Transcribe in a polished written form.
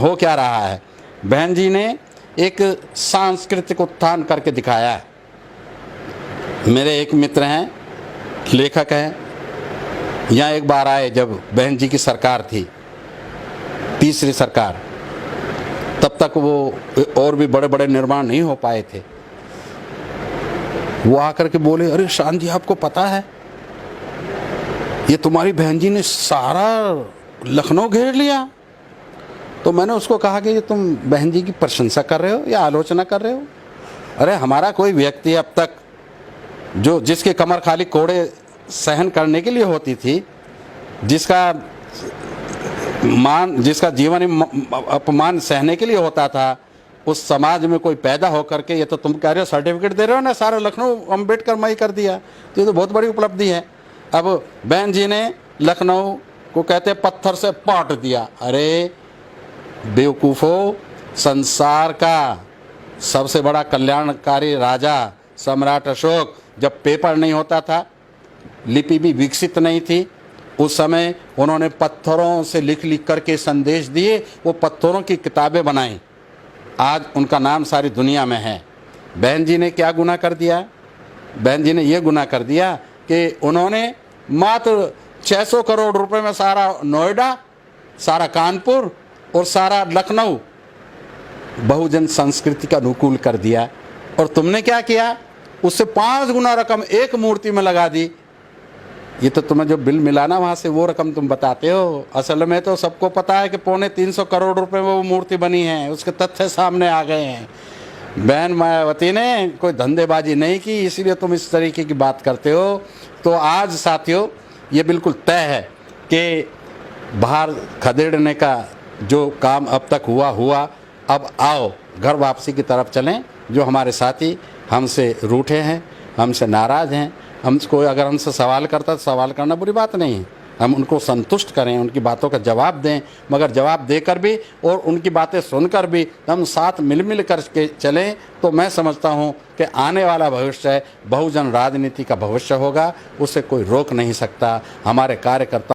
हो क्या रहा है, बहन जी ने एक सांस्कृतिक उत्थान करके दिखाया है। मेरे एक मित्र हैं, लेखक हैं, यहाँ एक बार आए जब बहन जी की सरकार थी, तीसरी सरकार, तब तक वो और भी बड़े बड़े निर्माण नहीं हो पाए थे। वो आकर के बोले, अरे शान जी आपको पता है ये तुम्हारी बहन जी ने सारा लखनऊ घेर लिया। तो मैंने उसको कहा कि ये तुम बहन जी की प्रशंसा कर रहे हो या आलोचना कर रहे हो? अरे हमारा कोई व्यक्ति अब तक जो जिसकी कमर खाली कोड़े सहन करने के लिए होती थी, जिसका जीवन अपमान सहने के लिए होता था, उस समाज में कोई पैदा होकर के, ये तो तुम कह रहे हो सर्टिफिकेट दे रहे हो ना, सारा लखनऊ अम्बेडकर मई कर दिया, तो ये तो बहुत बड़ी उपलब्धि है। अब बहन जी ने लखनऊ को कहते पत्थर से पाट दिया। अरे बेवकूफ़ो, संसार का सबसे बड़ा कल्याणकारी राजा सम्राट अशोक, जब पेपर नहीं होता था, लिपि भी विकसित नहीं थी, उस समय उन्होंने पत्थरों से लिख लिख करके संदेश दिए, वो पत्थरों की किताबें बनाई, आज उनका नाम सारी दुनिया में है। बहन जी ने क्या गुनाह कर दिया? बहन जी ने ये गुनाह कर दिया कि उन्होंने मात्र 600 करोड़ रुपए में सारा नोएडा, सारा कानपुर और सारा लखनऊ बहुजन संस्कृति का अनुकूल कर दिया। और तुमने क्या किया? उससे 5 गुना रकम एक मूर्ति में लगा दी। ये तो तुम्हें जो बिल मिला ना वहाँ से, वो रकम तुम बताते हो। असल में तो सबको पता है कि 325 करोड़ रुपए में वो मूर्ति बनी है, उसके तथ्य सामने आ गए हैं। बहन मायावती ने कोई धंधेबाजी नहीं की, इसीलिए तुम इस तरीके की बात करते हो। तो आज साथियों ये बिल्कुल तय है कि बाहर खदेड़ने का जो काम अब तक हुआ, अब आओ घर वापसी की तरफ चलें। जो हमारे साथी हमसे रूठे हैं, हमसे नाराज़ हैं, हमको अगर हमसे सवाल करता तो सवाल करना बुरी बात नहीं है, हम उनको संतुष्ट करें, उनकी बातों का जवाब दें, मगर जवाब देकर भी और उनकी बातें सुनकर भी हम साथ मिल कर के चलें, तो मैं समझता हूं कि आने वाला भविष्य बहुजन राजनीति का भविष्य होगा, उसे कोई रोक नहीं सकता। हमारे कार्यकर्ता